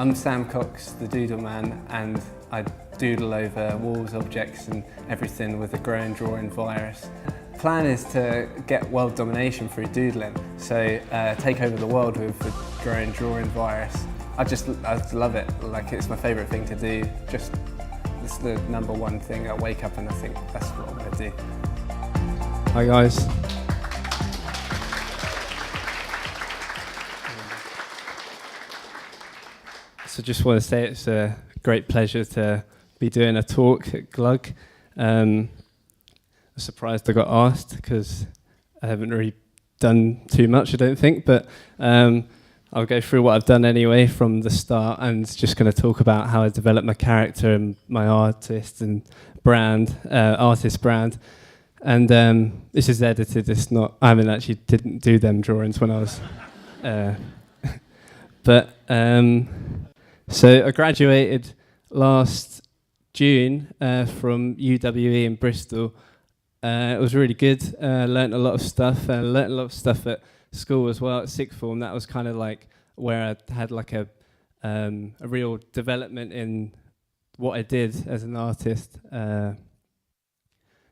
I'm Sam Cox, the Doodle Man, and I doodle over walls, objects and everything with a growing drawing virus. Plan is to get world domination through doodling, so take over the world with the growing drawing virus. I love it, like it's my favourite thing to do. It's the number one thing. I wake up and I think that's what I'm going to do. Hi guys. So just want to say it's a great pleasure to be doing a talk at Glug. I'm surprised I got asked because I haven't really done too much, I don't think, but I'll go through what I've done anyway from the start, and just going to talk about how I developed my character and my artist brand. And this is edited. I haven't actually didn't do them drawings when I was, so I graduated last June from UWE in Bristol. It was really good. Learnt a lot of stuff. Learnt a lot of stuff at school as well, at sixth form. That was kind of like where I had like a real development in what I did as an artist.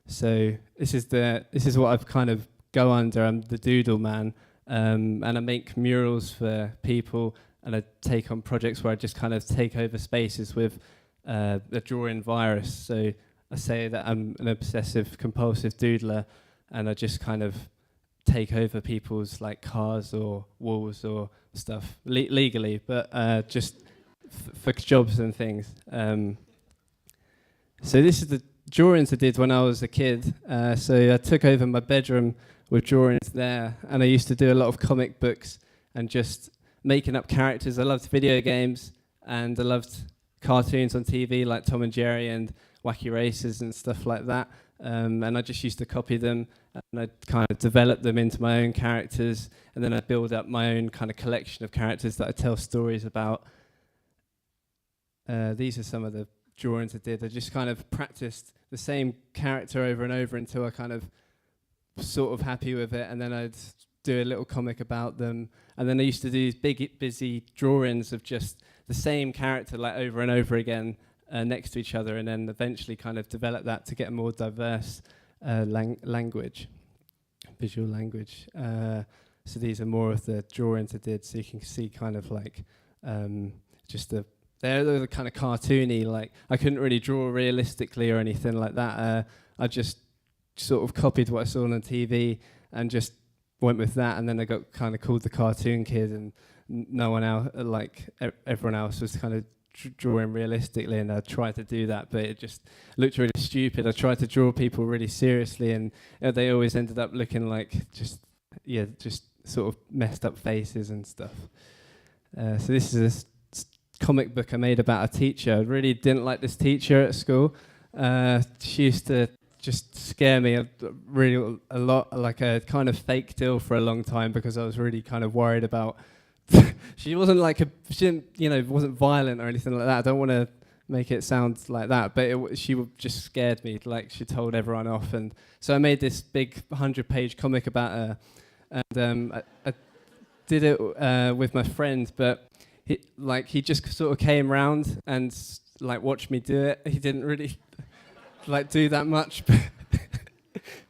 So this is what I've kind of go under. I'm the Doodle Man, and I make murals for people, and I take on projects where I just kind of take over spaces with the drawing virus. So I say that I'm an obsessive compulsive doodler, and I just kind of take over people's like cars or walls or stuff legally, but just for jobs and things. So this is the drawings I did when I was a kid. So I took over my bedroom with drawings there, and I used to do a lot of comic books and just making up characters. I loved video games, and I loved cartoons on TV like Tom and Jerry and Wacky Races and stuff like that. And I just used to copy them, and I'd kind of develop them into my own characters, and then I'd build up my own kind of collection of characters that I tell stories about. These are some of the drawings I did. I just kind of practiced the same character over and over until I kind of sort of happy with it, and then I'd do a little comic about them. And then I used to do these big, busy drawings of just the same character like over and over again next to each other, and then eventually kind of develop that to get a more diverse language, visual language. So these are more of the drawings I did, so you can see kind of like they're the kind of cartoony, like I couldn't really draw realistically or anything like that. I just sort of copied what I saw on TV and just went with that, and then I got kind of called the cartoon kid, and no one else, like everyone else, was kind of drawing realistically, and I tried to do that, but it just looked really stupid. I tried to draw people really seriously, and they always ended up looking like just sort of messed up faces and stuff. So this is a comic book I made about a teacher. I really didn't like this teacher at school. She used to just scare me a lot, like a kind of fake deal for a long time, because I was really kind of worried about she wasn't wasn't violent or anything like that. I don't want to make it sound like that, but she just scared me. Like, she told everyone off, and so I made this big 100-page comic about her, and I did it with my friend, but he just sort of came round and like watched me do it. He didn't really like do that much, but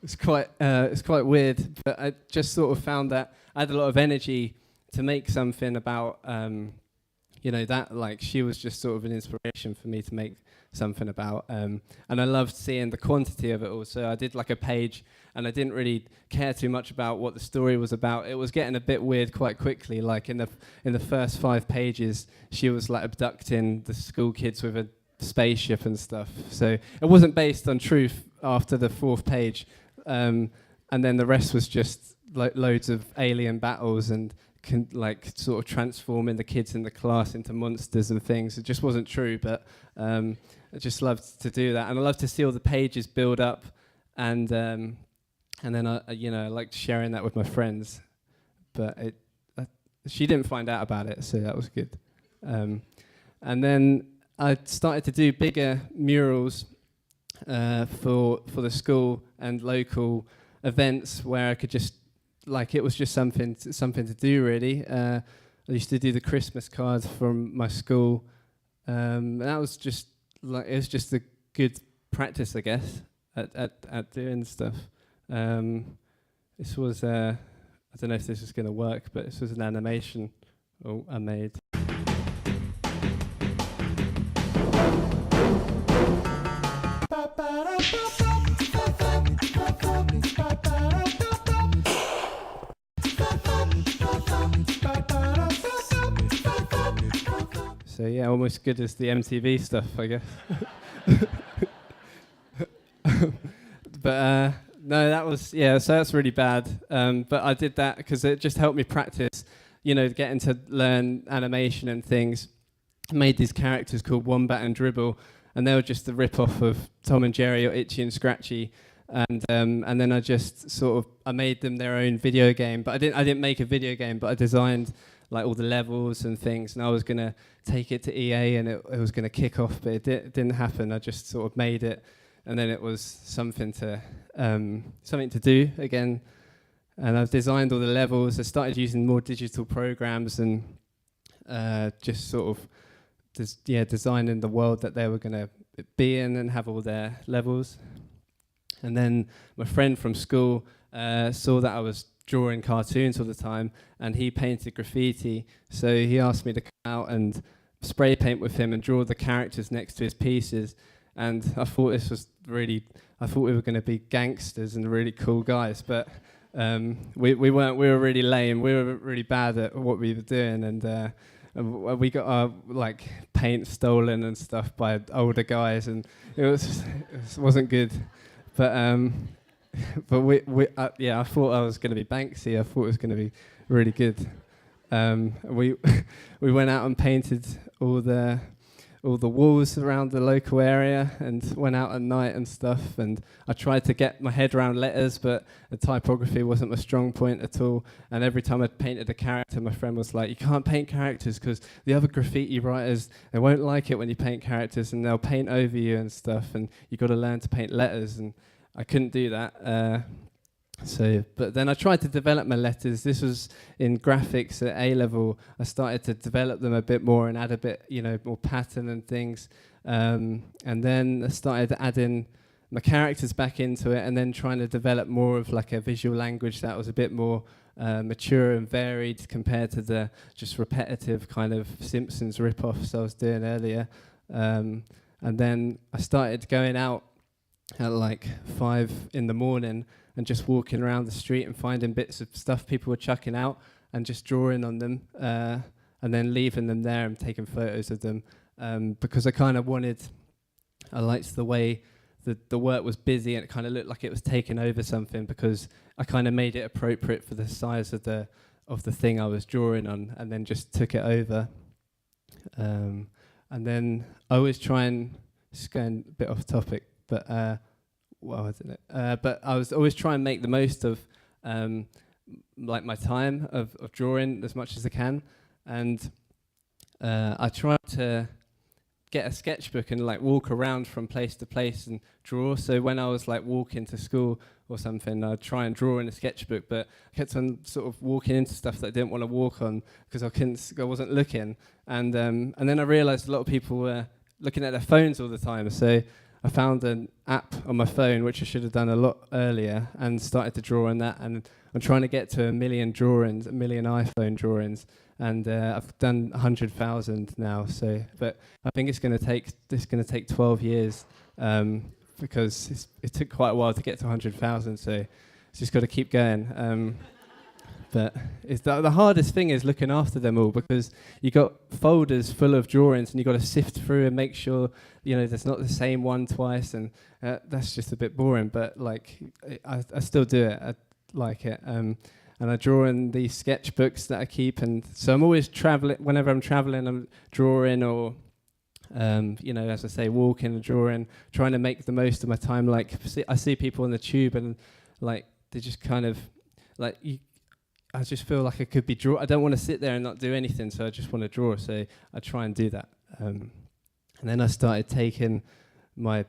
it's quite weird. But I just sort of found that I had a lot of energy to make something about that, like, she was just sort of an inspiration for me to make something about, and I loved seeing the quantity of it all. So I did like a page, and I didn't really care too much about what the story was about. It was getting a bit weird quite quickly. Like in the first 5 pages, she was like abducting the school kids with a spaceship and stuff. So it wasn't based on truth after the 4th page, and then the rest was just like loads of alien battles and like sort of transforming the kids in the class into monsters and things. It just wasn't true, but I just loved to do that, and I loved to see all the pages build up, and then I liked sharing that with my friends. But she didn't find out about it, so that was good. And then I started to do bigger murals for the school and local events where I could just, like, it was just something to do, really. I I used to do the Christmas cards from my school. That was just like, it was just a good practice, I guess, at doing stuff. This was I don't know if this is going to work, but this was an animation I made. So yeah, almost good as the MTV stuff, I guess. But no, that was, yeah, so that's really bad. But I did that because it just helped me practice, you know, getting to learn animation and things. I made these characters called Wombat and Dribble, and they were just the rip-off of Tom and Jerry or Itchy and Scratchy. And then I just I made them their own video game. But I didn't make a video game, but I designed like all the levels and things, and I was gonna take it to EA and it was gonna kick off, but it didn't happen. I just sort of made it, and then it was something to do again. And I've designed all the levels. I started using more digital programs and just sort of designing the world that they were gonna be in and have all their levels. And then my friend from school saw that I was drawing cartoons all the time, and he painted graffiti, so he asked me to come out and spray paint with him and draw the characters next to his pieces. And I thought we were going to be gangsters and really cool guys, but we weren't. We were really lame. We were really bad at what we were doing, and we got our like paint stolen and stuff by older guys, and it wasn't good. But I thought I was going to be Banksy. I thought it was going to be really good. We went out and painted all the walls around the local area, and went out at night and stuff. And I tried to get my head around letters, but the typography wasn't my strong point at all. And every time I painted a character, my friend was like, "You can't paint characters because the other graffiti writers, they won't like it when you paint characters, and they'll paint over you and stuff. And you got to learn to paint letters." And I couldn't do that. But then I tried to develop my letters. This was in graphics at A-level. I started to develop them a bit more and add a bit, more pattern and things. And then I started adding my characters back into it, and then trying to develop more of like a visual language that was a bit more mature and varied compared to the just repetitive kind of Simpsons rip-offs I was doing earlier. And then I started going out at like 5 in the morning and just walking around the street and finding bits of stuff people were chucking out and just drawing on them, and then leaving them there and taking photos of them, because I liked the way that the work was busy and it kind of looked like it was taking over something, because I kind of made it appropriate for the size of the thing I was drawing on, and then just took it over. And then I always try and, just going a bit off topic, but but I was always trying to make the most of like my time of drawing as much as I can, and I tried to get a sketchbook and like walk around from place to place and draw. So when I was like walking to school or something, I'd try and draw in a sketchbook, but I kept on sort of walking into stuff that I didn't want to walk on because I wasn't looking. And then I realized a lot of people were looking at their phones all the time. So I found an app on my phone, which I should have done a lot earlier, and started to draw on that. And I'm trying to get to 1 million drawings, 1 million iPhone drawings, and I've done 100,000 now. So, but I think it's going to take 12 years, because it took quite a while to get to 100,000. So it's just got to keep going. But it's the hardest thing is looking after them all, because you got folders full of drawings and you got to sift through and make sure there's not the same one twice, and that's just a bit boring. But like I still do it. I like it, and I draw in these sketchbooks that I keep, and so I'm always traveling. Whenever I'm traveling, I'm drawing, or as I say, walking and drawing, trying to make the most of my time. Like I see people on the tube, and like they just kind of like I just feel like I could be I don't want to sit there and not do anything, so I just want to draw. So I try and do that. And then I started taking my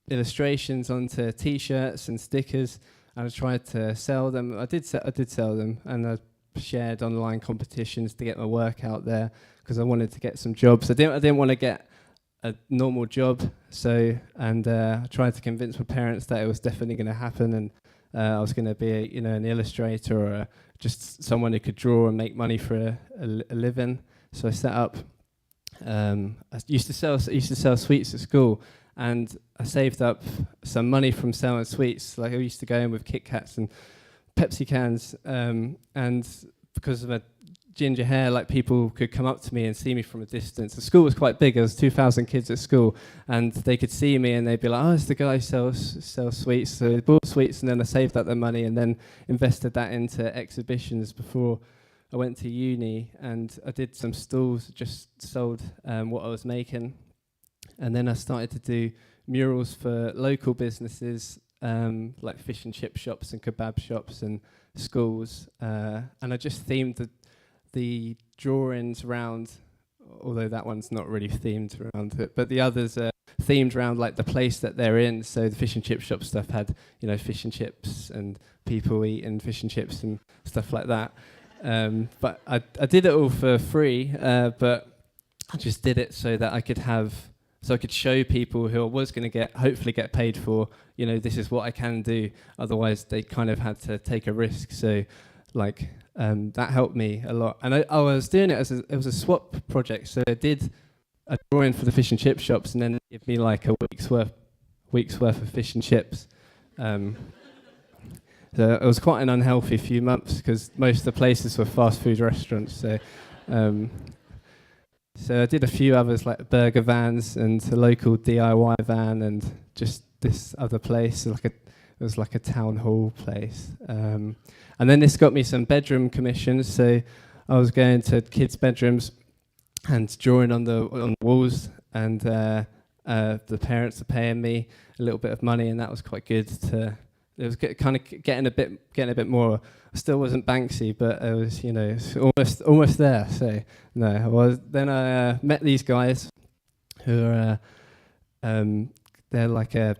illustrations onto T-shirts and stickers, and I tried to sell them. I did sell them, and I shared online competitions to get my work out there because I wanted to get some jobs. I didn't want to get a normal job, and I tried to convince my parents that it was definitely going to happen, and I was going to be an illustrator or just someone who could draw and make money for a living. So I set up. I used to sell sweets at school, and I saved up some money from selling sweets. Like I used to go in with Kit Kats and Pepsi cans, and because of my ginger hair, like people could come up to me and see me from a distance. The school was quite big. There was 2,000 kids at school, and they could see me and they'd be like, "Oh, it's the guy who sells sweets." So I bought sweets, and then I saved up the money and then invested that into exhibitions before I went to uni, and I did some stalls, just sold what I was making. And then I started to do murals for local businesses, like fish and chip shops and kebab shops and schools. And I just themed the drawings around, although that one's not really themed around it, but the others are themed around like the place that they're in. So the fish and chip shop stuff had, fish and chips and people eating fish and chips and stuff like that. But I did it all for free, but I just did it so that I could show people who I was going to hopefully get paid for, this is what I can do. Otherwise, they kind of had to take a risk. So, that helped me a lot. And I was doing it it was a swap project. So I did a drawing for the fish and chip shops, and then it gave me like a week's worth of fish and chips. So it was quite an unhealthy few months because most of the places were fast food restaurants. So I did a few others like burger vans and a local DIY van and just this other place. It was like a town hall place. And then this got me some bedroom commissions. So I was going to kids' bedrooms and drawing on the walls, and the parents are paying me a little bit of money, and that was quite good to. It was kind of getting a bit more. I still wasn't Banksy, but it was, it's almost there. So no, then I met these guys who are they're like a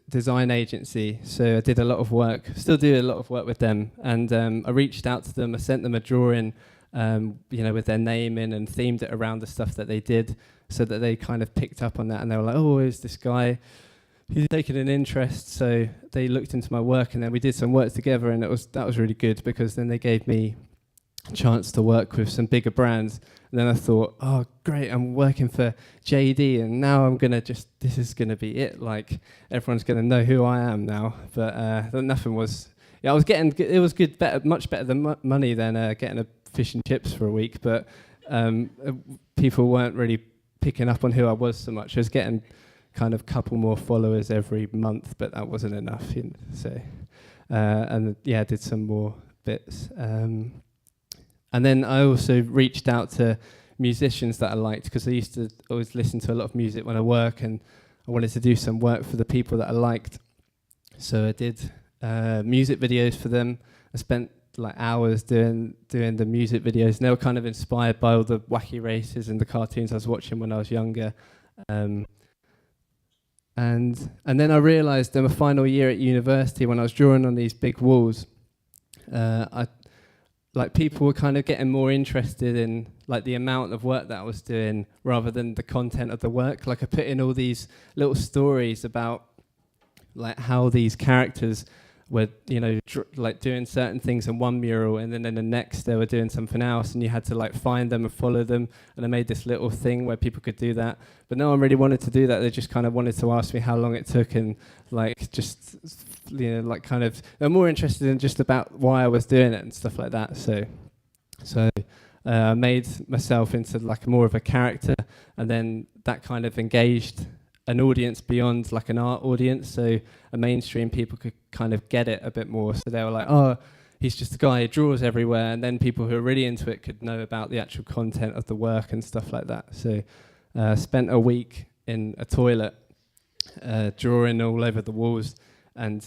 design agency. So I did a lot of work, still do a lot of work with them, and I reached out to them. I sent them a drawing, with their name in, and themed it around the stuff that they did, so that they kind of picked up on that, and they were like, "Oh, is this guy?" He's taken an interest, so they looked into my work, and then we did some work together, and that was really good because then they gave me a chance to work with some bigger brands. And then I thought, oh, great, I'm working for JD, and now I'm gonna this is gonna be it. Like everyone's gonna know who I am now. But nothing was. Yeah, it was good, much better than money than getting a fish and chips for a week. But people weren't really picking up on who I was so much. I was getting kind of couple more followers every month, but that wasn't enough. I did some more bits. And then I also reached out to musicians that I liked, because I used to always listen to a lot of music when I work, and I wanted to do some work for the people that I liked. So I did music videos for them. I spent like hours doing the music videos, and they were kind of inspired by all the wacky races and the cartoons I was watching when I was younger. And then I realised in my final year at university, when I was drawing on these big walls, people were kind of getting more interested in like the amount of work that I was doing rather than the content of the work. Like I put in all these little stories about like how these characters were, doing certain things in one mural, and then in the next they were doing something else, and you had to like find them and follow them. And I made this little thing where people could do that, but no one really wanted to do that. They just kind of wanted to ask me how long it took, and they're more interested in just about why I was doing it and stuff like that. So I made myself into like more of a character, and then that kind of engaged an audience beyond like an art audience, so a mainstream people could kind of get it a bit more. So they were like, oh, he's just a guy who draws everywhere, and then people who are really into it could know about the actual content of the work and stuff like that. So I spent a week in a toilet drawing all over the walls, and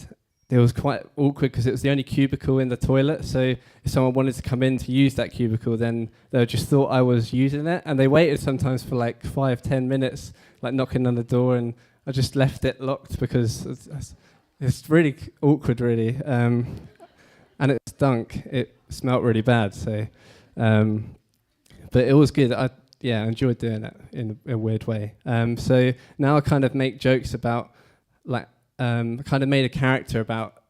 it was quite awkward because it was the only cubicle in the toilet. So if someone wanted to come in to use that cubicle, then they just thought I was using it, and they waited sometimes for like 5-10 minutes, like knocking on the door, and I just left it locked because it's really awkward, really, and it stunk. It smelt really bad. So, but it was good. I enjoyed doing it in a weird way. So now I kind of make jokes about like I kind of made a character about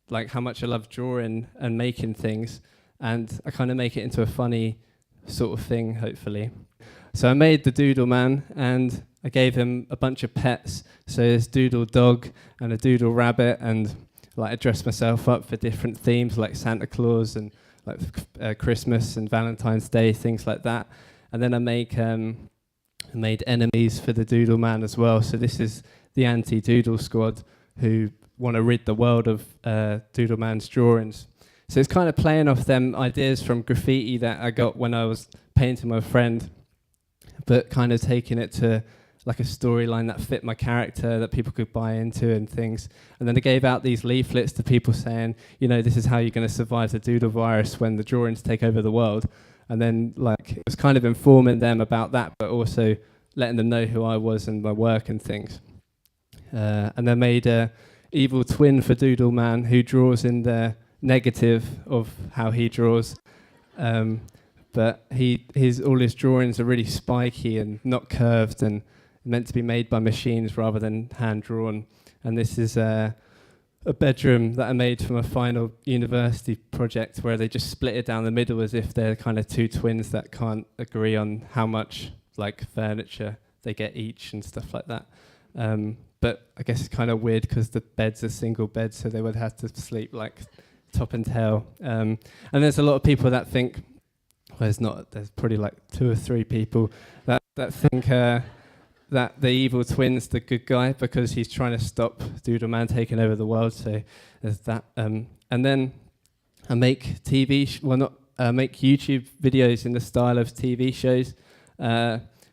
like how much I love drawing and making things, and I kind of make it into a funny sort of thing, hopefully. So I made the Doodle Man, and I gave him a bunch of pets. So there's Doodle Dog and a Doodle Rabbit, and like I dressed myself up for different themes like Santa Claus and like Christmas and Valentine's Day, things like that. And then I made enemies for the Doodle Man as well. So this is the anti-Doodle squad who want to rid the world of Doodle Man's drawings. So it's kind of playing off them ideas from graffiti that I got when I was painting my friend, but kind of taking it to like a storyline that fit my character that people could buy into and things. And then I gave out these leaflets to people saying, you know, this is how you're going to survive the doodle virus when the drawings take over the world. And then like it was kind of informing them about that, but also letting them know who I was and my work and things. And I made a evil twin for Doodle Man who draws in the negative of how he draws. But all his drawings are really spiky and not curved and meant to be made by machines rather than hand drawn. And this is a bedroom that I made for my final university project where they just split it down the middle as if they're kind of two twins that can't agree on how much like furniture they get each and stuff like that. But I guess it's kind of weird because the bed's a single bed, so they would have to sleep like top and tail. And there's a lot of people that think, well, there's probably like 2 or 3 people that think that the evil twin's the good guy because he's trying to stop Doodle Man taking over the world. So there's that. And then I make make YouTube videos in the style of TV shows.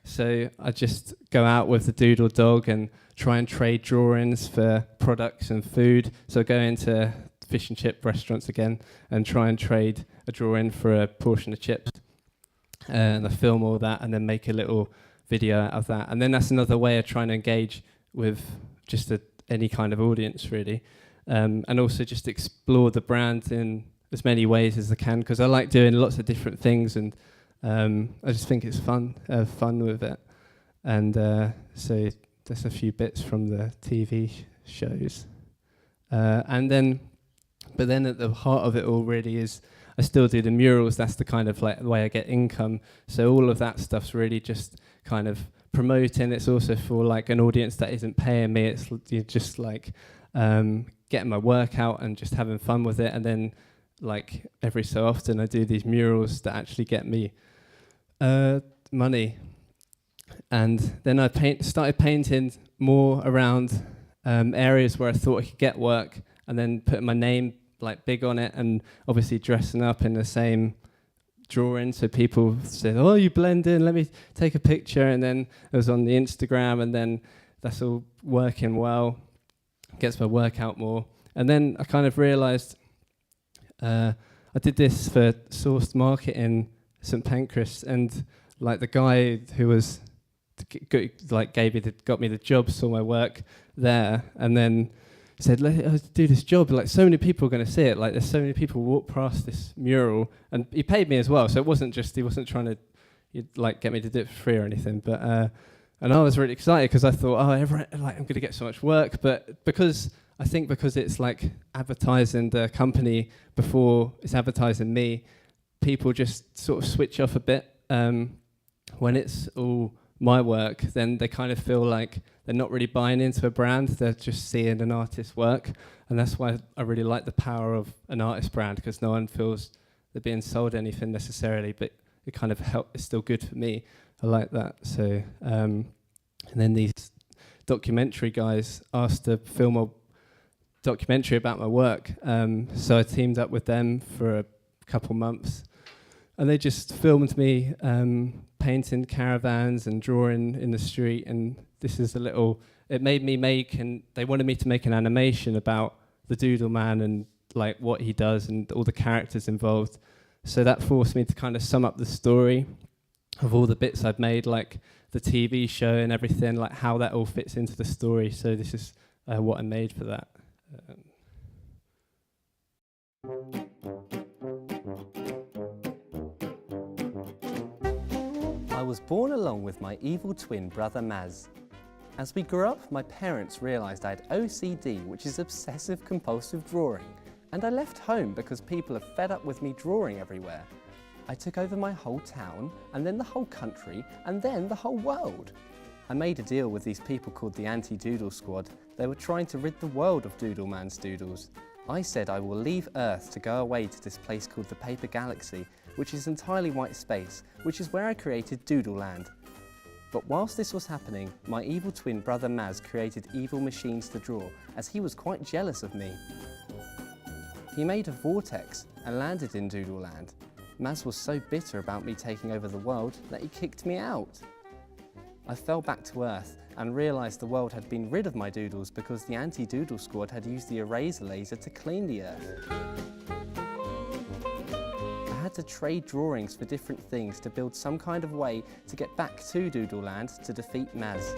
So I just go out with the Doodle Dog and try and trade drawings for products and food. So I go into fish and chip restaurants again and try and trade a drawing for a portion of chips. And I film all that and then make a little video out of that. And then that's another way of trying to engage with just any kind of audience, really. And also just explore the brand in as many ways as I can, because I like doing lots of different things, and I just think it's fun with it. And so there's a few bits from the TV shows. But then at the heart of it all really is I still do the murals. That's the kind of like the way I get income. So all of that stuff's really just kind of promoting. It's also for like an audience that isn't paying me. It's just like getting my work out and just having fun with it. And then like every so often I do these murals that actually get me money. And then I started painting more around areas where I thought I could get work, and then putting my name like big on it, and obviously dressing up in the same drawing. So people said, "Oh, you blend in, let me take a picture." And then it was on the Instagram, and then that's all working well, gets my work out more. And then I kind of realized I did this for Sourced Market in St Pancras, and like the guy who was got me the job, saw my work there, and then said, "Let's do this job. Like, so many people are going to see it. Like, there's so many people walk past this mural." And he paid me as well, so it wasn't just he wasn't trying to get me to do it for free or anything. But and I was really excited because I thought, I'm going to get so much work. But because it's like advertising the company before it's advertising me, people just sort of switch off a bit. When it's all my work, then they kind of feel like they're not really buying into a brand, they're just seeing an artist's work. And that's why I really like the power of an artist brand, because no one feels they're being sold anything necessarily, but it kind of it's still good for me. I like that. So and then these documentary guys asked to film a documentary about my work, so I teamed up with them for a couple months, and they just filmed me painting caravans and drawing in the street. And this is it made me they wanted me to make an animation about the Doodle Man and like what he does and all the characters involved. So that forced me to kind of sum up the story of all the bits I'd made, like the TV show and everything, like how that all fits into the story. So this is what I made for that. I was born along with my evil twin brother Maz. As we grew up, my parents realised I had OCD, which is obsessive compulsive drawing, and I left home because people are fed up with me drawing everywhere. I took over my whole town, and then the whole country, and then the whole world. I made a deal with these people called the Anti-Doodle Squad. They were trying to rid the world of Doodle Man's doodles. I said I will leave Earth to go away to this place called the Paper Galaxy, which is entirely white space, which is where I created Doodle Land. But whilst this was happening, my evil twin brother Maz created evil machines to draw, as he was quite jealous of me. He made a vortex and landed in Doodle Land. Maz was so bitter about me taking over the world that he kicked me out. I fell back to Earth and realised the world had been rid of my doodles because the Anti-Doodle Squad had used the eraser laser to clean the Earth. I had to trade drawings for different things to build some kind of way to get back to Doodle Land to defeat Maz.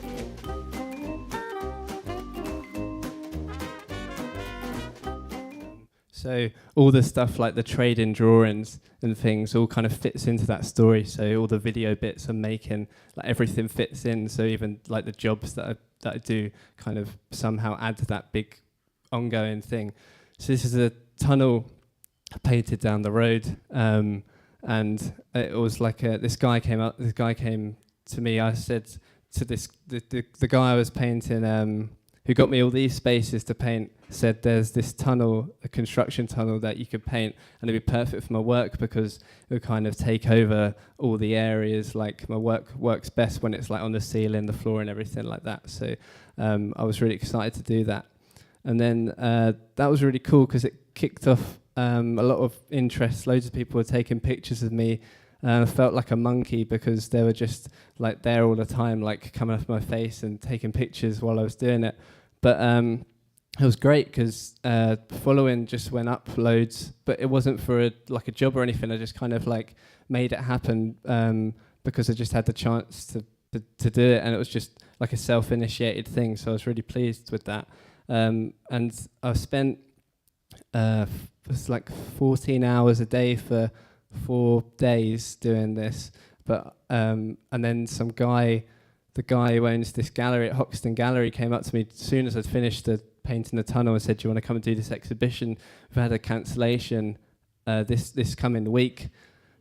So all the stuff like the trade-in drawings and things all kind of fits into that story. So all the video bits I'm making, like everything fits in. So even like the jobs that I do kind of somehow add to that big ongoing thing. So this is a tunnel painted down the road, and it was like this guy came up. This guy came to me. I said to the guy I was painting, who got me all these spaces to paint, said there's this tunnel, a construction tunnel that you could paint, and it'd be perfect for my work because it would kind of take over all the areas. Like my work works best when it's like on the ceiling, the floor, and everything like that. So I was really excited to do that, and then that was really cool because it kicked off a lot of interest. Loads of people were taking pictures of me. I felt like a monkey because they were just like there all the time, like coming up my face and taking pictures while I was doing it. But it was great because following just went up loads, but it wasn't for a job or anything. I just kind of like made it happen because I just had the chance to do it, and it was just like a self-initiated thing. So I was really pleased with that. And I spent it's like 14 hours a day for 4 days doing this, but and then the guy who owns this gallery at Hoxton Gallery came up to me as soon as I'd finished painting the tunnel and said, "Do you want to come and do this exhibition? We've had a cancellation this coming week,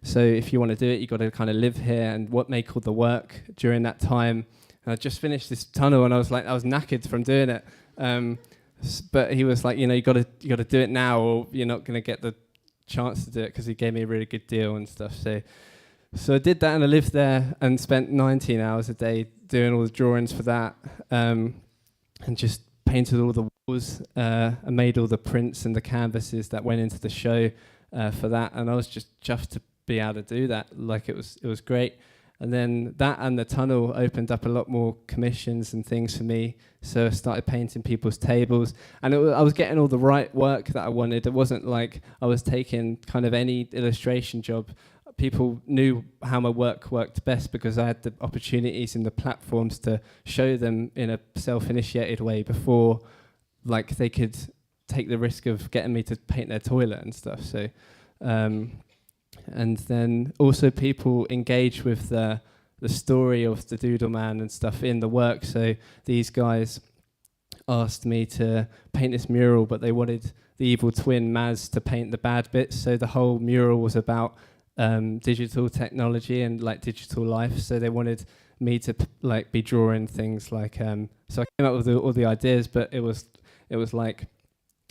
so if you want to do it, you got to kind of live here and make all the work during that time." And I just finished this tunnel, and I was knackered from doing it. But he was like, you got to do it now, or you're not going to get the chance to do it, because he gave me a really good deal and stuff. So I did that, and I lived there and spent 19 hours a day doing all the drawings for that, and just painted all the walls. I made all the prints and the canvases that went into the show for that, and I was just chuffed to be able to do that. Like it was great. And then that and the tunnel opened up a lot more commissions and things for me. So I started painting people's tables, and I was getting all the right work that I wanted. It wasn't like I was taking kind of any illustration job. People knew how my work worked best because I had the opportunities and the platforms to show them in a self-initiated way before like they could take the risk of getting me to paint their toilet and stuff. So and then also people engage with the story of the Doodle Man and stuff in the work. So these guys asked me to paint this mural, but they wanted the evil twin Maz to paint the bad bits. So the whole mural was about digital technology and like digital life. So they wanted me to be drawing things like. So I came up with all the ideas, but it was like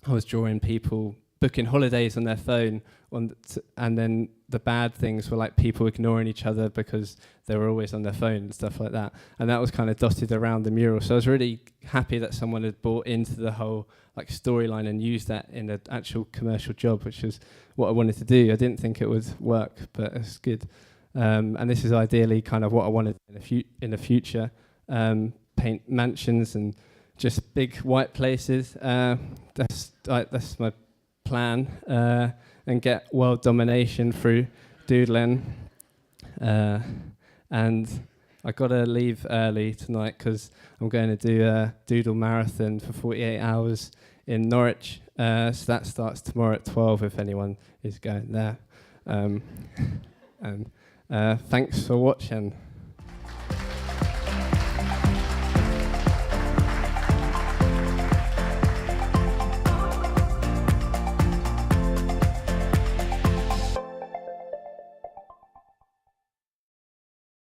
I was drawing people booking holidays on their phone, and then the bad things were like people ignoring each other because they were always on their phone and stuff like that. And that was kind of dotted around the mural. So I was really happy that someone had bought into the whole like storyline and used that in an actual commercial job, which was what I wanted to do. I didn't think it would work, but it's good. And this is ideally kind of what I wanted in the future. Paint mansions and just big white places. That's my plan, and get world domination through doodling. And I gotta leave early tonight because I'm going to do a doodle marathon for 48 hours in Norwich. So that starts tomorrow at 12 if anyone is going there. And thanks for watching.